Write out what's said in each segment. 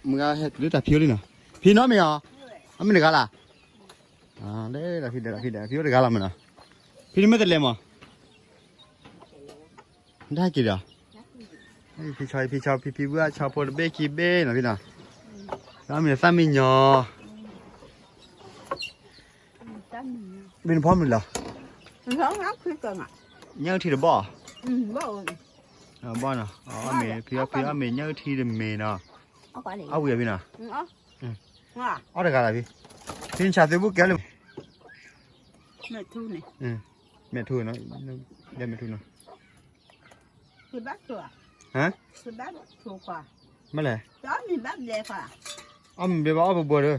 มึงเฮ็ดหรือแต่ผิวเลยเนาะพี่น้องมั้ยอ่ะอเมริกาล่ะเด้อพี่เด้อผิวเด้อกาล่ะมั้ยนะพี่นี่ไม่ได้เลยมั้ยได้กี่เด้อพี่ชอบพี่เบื่อชอบพอเบกี้เบ้เนาะพี่น่ะแล้วมีซ้ำมีหยอเป็นพร้อมมั้ยล่ะร้องรับคือกันอ่ะยังที่บ่บ่บ่เนาะเมพี่เมยังที่เมเนาะเอาเวียพี่น่ะเอาเด้อกาล่ะพี่ชาติบุกแกเลยแม่ทูนี่แม่ทูเนาะเดี๋ยวแม่ทูเนาะคือบักตัวฮะคือบักตัวกว่ามาเลยตอนนี้บักเด็กกว่ามันเบียบเอาบัวเด้อ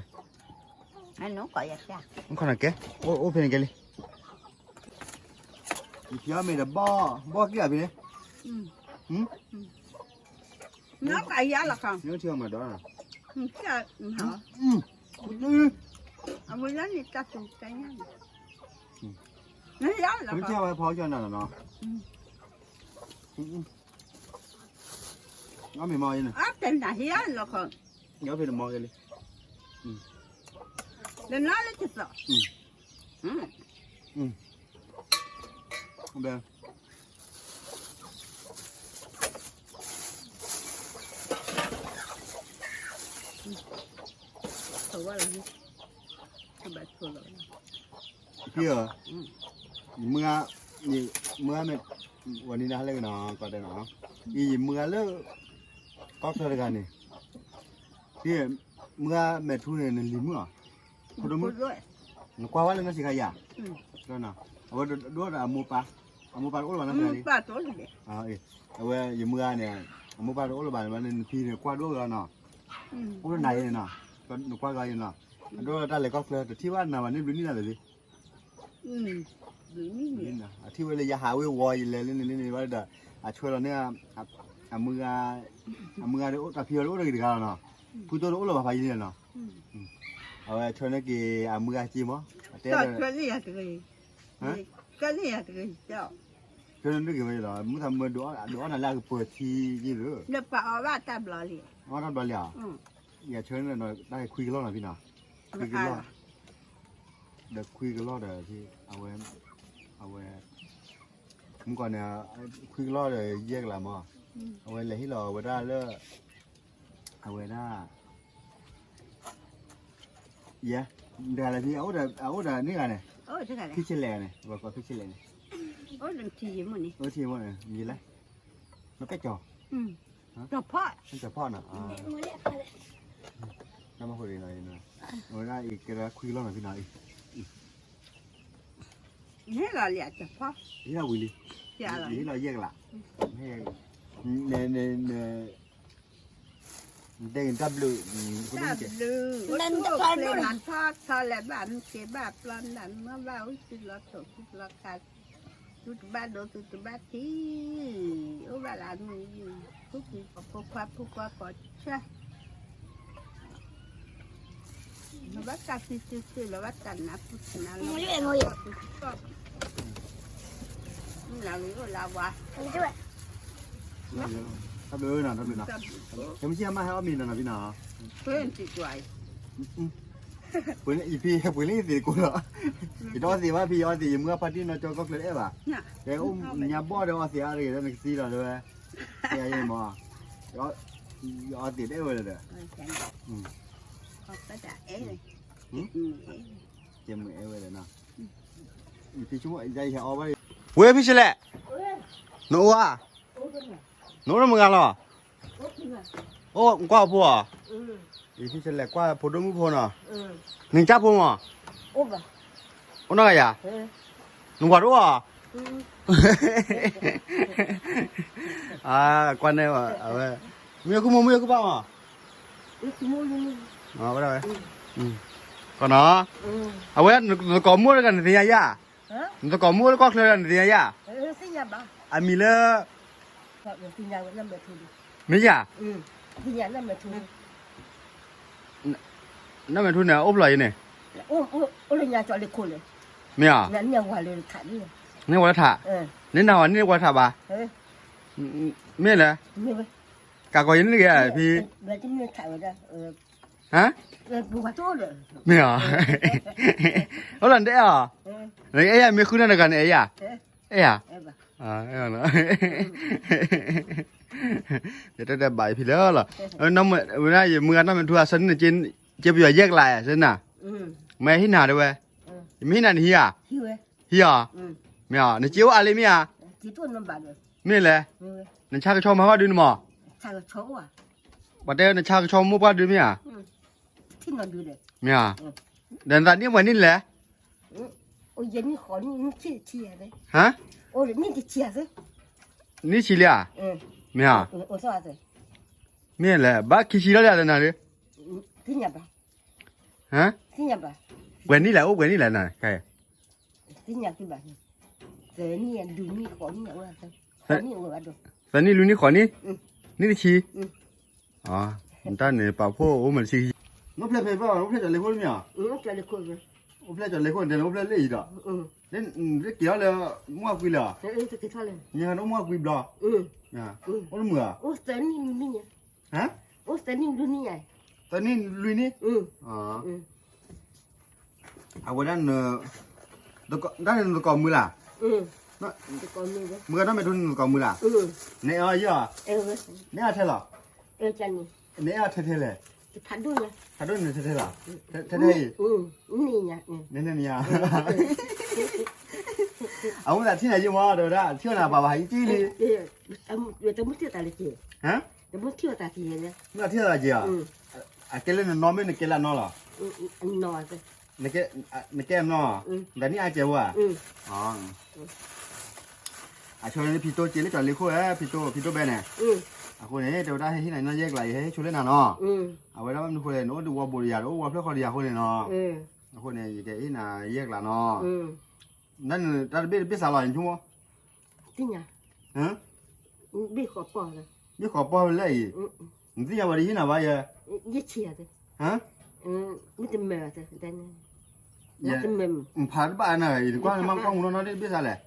อันนู้นก็อยากจะมันขนาดแกโอ้เพลงแกเลยพี่เอาเมย์บ่กี่อ่ะพี่เนี่ยน้องไก่ยาละค่ะเนื้อเชื่อมาด้อแค่เหรอเอาไว้แล้วนี่จะสุกใจยังนี่ยาละค่ะไม่เชื่อว่าพอจะนั่นเนาะเอาไม่มอยนะเป็นไหนยาละค่ะเอาเป็นมอยเลยเดี๋ยวน้าเลยจะสอบเบลตัวอะไรนี่ตัวแบบตัวอะไรพี่เหรอเมื่อเม็ดวันนี้นะเลิกเนาะก็ได้เนาะเมื่อเลิกก็เท่ากันนี่พี่เมื่อเม็ดทุเรียนลิมื่อคุณดูมั้ยกว่าว่าเรื่องนั้นสิใครอยากก็เนาะเอาด้วยมูปลาโอ้ละนั่นเลยปลาตัวนี้เอาไว้อยู่เมื่อเนี่ยมูปลาโอ้ละบาทมันพี่เนี่ยกว่าด้วยกันเนาะโอ้ไหนเนี่ยเนาะก็หนูกว่ากันเนาะด้วยได้เลยก็เฟลแต่ที่ว่านาวันนี้ดูนี่น่ะเลยดูนี่นะที่เวลาอย่าหาเววอยเลยนี่ว่าเด้อช่วยเราเนี่ยมือเดี๋ยวกับพี่เราได้กี่กันเนาะพูดตัวโอ้ละบาทไปเนี่ยเนาะเอาไว้ช่วยนักกีมือจีมั้งแต่ช่วยนี่อะตัวนี้ก็นี่อะตัวนี้เจ้าช่วยนักกีไม่หรอมึงทำมือดูนั่นแหละเปิดทีกี่หรือเดี๋ยวป่าเอาว่าตามบลอเลยว่าตามบลอเลยอย่าช่วยหน่อยได้คุยกันรอดหน่อยพี่เนาะคุยกันรอดเดี๋ยวคุยกันรอดเดี๋ยวที่เอาไว้มึงก่อนเนี่ยคุยกันรอดเลยแยกละมั้งเอาไว้เลยที่เราไว้ได้เลยเอาไว้ได้เยอะเดี๋ยวอะไรพี่เอาเดี๋ยวนี่ไงเนี่ยพี่เชลล์เนี่ยบอกว่าพี่เชลล์เนี่ยเรื่องทีมันนี่ทีมันเนี่ยมีอะไรมันก็จ่อจ่อพ่อมันจ่อพ่อน่ะน้ำมันคุยหน่อยนะเอาได้อีกกระคุยร้อนหน่อยพี่หน่อยนี่เราเรียกจ่อพ่อนี่เราวิลลี่นี่เราแยกละให้เดินดับลูนั่นก็เลยมันทอดทอดแล้วบ้านเก็บแบบปลอนนั่นเมื่อว่าสิเราตกเราขาดทุกบ้านโดนทุกบ้านที่โอ้บ้านหลังนี้ทุกทีพวกว่าก่อนใช่เราบ้านกันซื้อเราบ้านกันนะพุทธนาเราเรานี่ก็เราว่าทำเลยนะยังไม่เชื่อมาให้ว่ามีนะพี่นาเพื่อนติดใจเพื่อนอีพี่เพื่อนนี่สิกูเหรอพี่น้องสิว่าพี่ย้อนสิเมื่อพัดที่เราจอก็เลยป่ะแต่ยาบ่อเดี๋ยวเสียอะไรแล้วนึกสิเราเลยเสียยังบ่ย้อนติดได้เลยเด้อก็จะเลยเจ็บมือเลยนะพี่ช่วยใจแค่เอาไว้เว้ยพี่เฉลี่ยหนูอ่ะหนูทำมึงกันหรอโอ้กว่าพัวอีพี่เฉลี่ยกว่าพูดมุกพอเนาะหนึ่งจับพัวมั้งโอ้น่าอย่าหนูกว่าด้วยกว่าเนี่ยว่ะเอาไว้มีกูบ้างอ่ะไปเลยก่อนเนาะเอาไว้หนูก่อมั่วกันทีนี้ย่าหนูก่อมั่วแล้วก็เคลียร์กันทีนี้ย่ามีเลยไม่ย่านั่นเป็นทุนเนี่ยอบเลยเนี่ยเลยยาจอดเลยคนเลยไม่อ่ะนั่นยังว่าเลยถ่ายนี่ว่าถ่านี่นาวนี่ว่าถ่าบ่าไม่เลย กากอยินนี่แกพี่ เดี๋ยวจะมีถ่ายไว้ได้ฮะ บุกตัวเลย ไม่เหรอเอาหลังได้เหรอเอ้ยไม่คุ้นอะไรกันเอ้ยเอ้ยอ่าเอ้ยเนาะเดี๋ยวได้ใบพี่แล้วเหรอน้ำเวลาอยู่เมืองน้ำมันทั่วฉันเนี่ยเจ็บอยู่แยกลายอ่ะฉันน่ะไม่หินหนาด้วยไม่หินหนาเฮียเฮียไม่เหรอเนี่ยเจ้าอะไรไม่อ่ะที่ตัวน้ำบาดเลยไม่เลยนั่นชากระชอมมาว่าดูนมั้งชากระชอมบัดเดี๋ยวนั่นชากระชอมมั่วว่าดูไม่อ่ะที่นอนดูเลยไม่อ่ะเดินตอนนี้วันนี้แหละโอ้ยนี่ขอนี่ชี้เลยฮะโอ้ยนี่จะชี้สินี่ชี้เลยอ่ะไม่อ่ะโอ้สวัสดีไม่เลยบ้าขี้ชี้แล้วเลยนะเลยที่ไหนบ้างฮะที่ไหนบ้างวันนี้แหละโอ้วันนี้แหละนะใครที่ไหนที่บ้านแต่นี่ดูนี่ขอนี่เอาไว้ขอนี่เอาไว้ดูแต่นี่รู้นี่ขอนี่นี่ชี้อ๋อมันตั้งเนี่ยป่าวพ่อโอ้มันชี้น้องเพลย์เพย์ป่ะน้องเพลย์จะเล่นคนมั้ยอ่ะจะเล่นคนเลยน้องเพลย์จะเล่นคนเดี๋ยวน้องเพลย์เล่นอีกอ่ะเล่นเล่นเกี่ยวเลยมั่วคุยเลยจะกี่ท่าเลยเนี่ยน้องมั่วคุยบล็อกเนี่ยโอ้เหมือโอ้แต่นี่รู้นี่ฮะโอ้แต่นี่รู้นี่ไงแต่นี่รู้นี่อ๋อเอาวันนั้นตัวก็ได้ตัวก็มือละตัวก็มือเลยมือต้องไปทุนตัวก็มือละเนี่ยอ๋อเยอะเนี่ยเท่าไหร่จันนี่เนี่ยเท่าไหร่ทัดด้วยนะทัดด้วยเนี่ยเท่าไหร่เท่าไหร่นี่ไงเนี่ยเอาเมื่อที่ไหนอยู่มั้งเดี๋ยวนะเที่ยวน่ะป่าวหายจี้เลยเดี๋ยวจะมุดเที่ยวตาเลยจีฮะจะมุดเที่ยวตาทีเนี่ยเมื่อเที่ยวตาจีอ่ะแกเล่นน้องไม่เนี่ยแกเล่นน้องหรอน้อยสิเนี่ยแกน้องแต่นี่อาเจ้าอ่ะอ๋อช่วงนี้พี่โตจีเล่นจอดเลี้ยงคู่พี่โตแบนเนี่ยคนนี้เดี๋ยวได้ที่ไหนน่าแยกไหลให้ช่วยเล่นหน่อยเนาะเอาไว้แล้วมันคนเลยโน้ตดูว่าบริยาโอ้ว่าเพื่อคนเดียวคนเลยเนาะคนนี้แกอีน่าแยกละเนาะนั่นตาเบี้ยสาวหล่ออย่างชั่วโมงจริงอ่ะฮะเบี้ยขอปอเลยเบี้ยขอปอเลยนี่ที่จะวันนี้น่ะวะยังยี่เชียเลยฮะไม่จะเมื่อเลยแต่เนี่ยไม่จะเมื่อผ่านบ้านน่ะอีกกว่ามันกล้องน้องๆเบี้ยสาวแหละ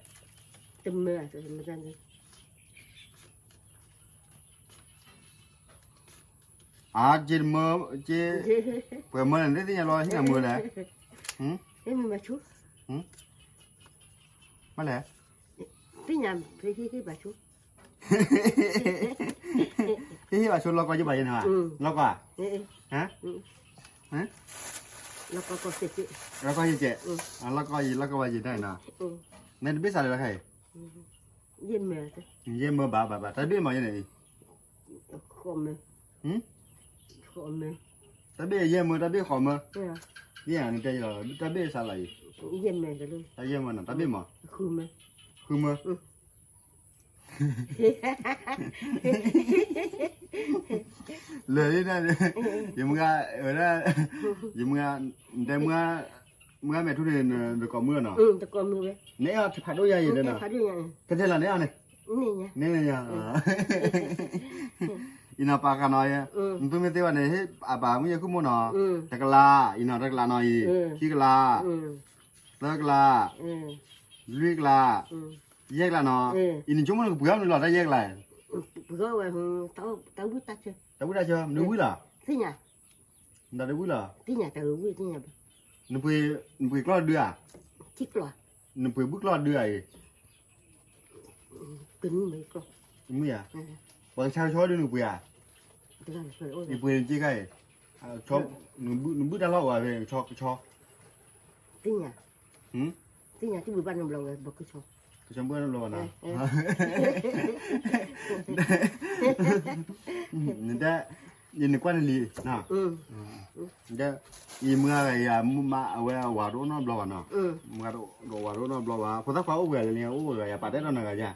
จะเมื่อเลยไม่ได้เลยเจนมือเจเปิดมือนี่ที่จะรอที่ไหนมือเลยเอ้ยมันมาชุบมาเลยที่ไหนที่มาชุบที่มาชุบเราก็จะไปยังไงเราก็ฮะเราก็เจ็บเราก็เจ็บเราก็ไปยังได้นะนั่นเป็นอะไรล่ะใครเยี่ยมมือบ้าแต่เป็นมาอย่างไรขอมือขอมือแต่เป็นเยี่ยมมือแต่เป็นขอมือเนี่ยนี่ใจเราแต่เป็นอะไรเยี่ยมมือกันเลยแต่เยี่ยมมือนะแต่เป็นมาคือมือเลยนั่นยังมึงนะยังมึงแต่มึงแม่ทุเรียนตะกอมือเนาะตะกอมือเว้ยเนี่ยผัดด้วยยังอยู่เด้อนะผัดด้วยยังกันเท่าไหร่เนี่ยนี่ยังอินาปากกันหน่อยมึงไม่เที่ยวเนี่ยให้ป่ามึงยังคุ้มมั้งเนาะตะกลาอินาตะกลาหน่อยขี้กลาตะกลาลุยกลาแยกละเนาะอินชั่วโมงเบื่อมันหลอดได้แยกไรเบื่อเว้ยตาบุตรเชื่อตาบุตรเชื่อนึกวิ่งล่ะที่ไหนนั่นได้วิ่งล่ะที่ไหนตาวิ่งที่ไหนนึกไปกลอดเดือที่กลอดนึกไปบุกกลอดเดือกินไม่กลอดไม่อ่ะบางชาวชอบดูนึกไปอ่ะนึกไปจริงไงชอบนึกบุตรได้หรอวะเว้ยชอบที่ไหนที่ไหนที่บุตรบ้านน้ำลงเลยบอกคือชอบฉันเบื่อน้ำร้อนนะนี่ได้ยินกว่านี่นะได้ยีเมื่อไงมาเอาไว้วารุน้ำร้อนนะมาดูวารุน้ำร้อนว่าพอถ้าเขาเอาไว้เนี่ยเอาไว้ปัดได้ตอนไหนกันจ้ะ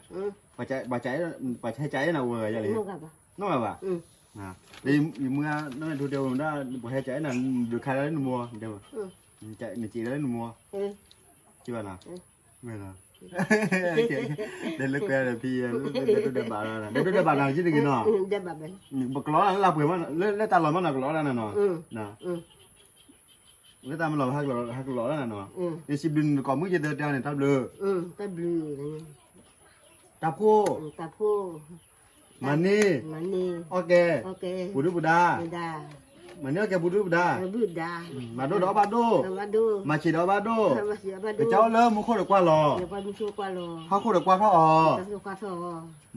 ปัจจัยนะเอาไว้ยังไงน้องอะไรบ้างนะดีเมื่อนั่นดูเดียวได้ปัจจัยนั่นดูใครได้หนุ่มมัวเดียวใจหนึ่งจีได้หนุ่มมัวจีบ้านะไม่นะเด็กแก่พี่เด็กบ้านนะเด็กบ้านนะจริงๆเนาะเด็กบ้านบอกล้อแล้วเราเผื่อมันเล่นตาหล่อมันหนักล้อแล้วนะเนาะนะเล่นตามันหล่อหักล้อแล้วนะเนาะนี่สิบดินก่อนมึงจะเดินเดินเนี่ยทับเรือทับเรือทับคู่ทับคู่ มันนี่ Mani. โอเค Okey. บุรุษบุดา Buddha. มันนี่โอเคบุรุษบุดา Buddha. มาดูดอกบาดู Abadu. มาฉีดอกบาดู Masih abadu. เจ้าเริ่มมุขโคตรกว่าหรอ Dia pun musuh kualo. เขาโคตรกว่าเขาอ๋อ Musuh kuasa.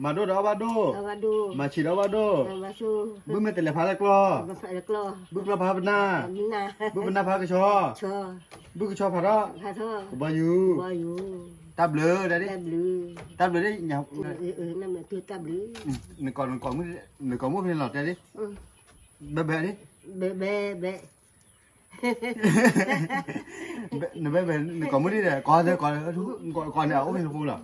มาดูดอกบาดู Abadu. มาฉีดอกบาดู Masuk. บึ้มไม่แต่ละพาละกลอ Masak dia keluar. บึ้มละพาปนา Mina. บึ้มปนาพากระชอ Cho. บึ้มกระชอพาระ Kata. บายู Bayu. ตับเลือได้ดิ Tablu. ตับเลือได้หยาบ Nama tu tablu. หนึ่งก่อนมือหนึ่งก่อนมือเป็นหลอดได้ดิแบบแบบดิ Be. หนึ่งแบบแบบหนึ่งก่อนมือดิเด้ก่อนเด้ก่อนก่อนเดี๋ยวเอาเป็นฟูหรอ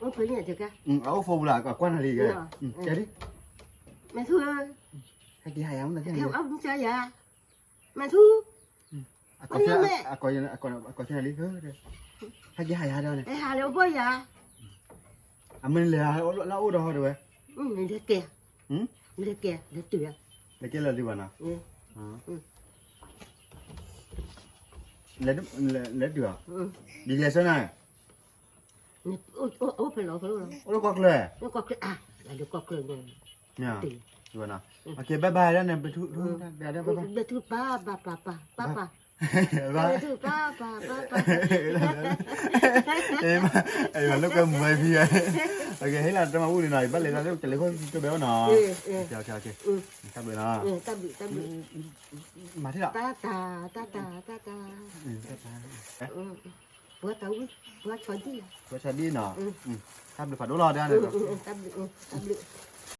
Ủa phải nhà chưa ca? เอาฟูหล่ะก่อนอะไรกันเดี๋ยวดิ Mẹ thua. ให้กี่หายมันจะ Theo ông cho dạ. Mẹ thua. ก่อนเช่ก่อนก่อนเช่อะไรเฮ้ยให้กี่หายเดี๋ยวเนี่ย Ê hà liệu bơi dạ. มันเหลือแล้วอู้ดอด้วย Mình đi kìa. หืม Mình đi kìa. Đi tuyệt. แล้วกี่เลยดีกว่านะ Ừ. แล้วเดือด Ừ. ดีเลยใช่ไหม Ủa phải lỗ phải lỗ. แล้วก็เลย Nó có cái à. Là được có cái này. เนี่ยดีกว่านะโอเคบายบายแล้วเนี่ยไปทุกเดี๋ยวบายบาย Bé thu ba.บาย Bé thu ba. เอ้ยมันลูกก็ไม่พี่โอเคให้เราจะมาพูดหน่อยบ้านเลยเราจะเลี้ยงตัวเบลหน่อยโอเคครับเลยนะ Ta bị. มาที่เรา Ta. Bữa tao bữa cho đi. ก็ชาดีเนาะทำดูฝันดูรอได้เลย Ta bị.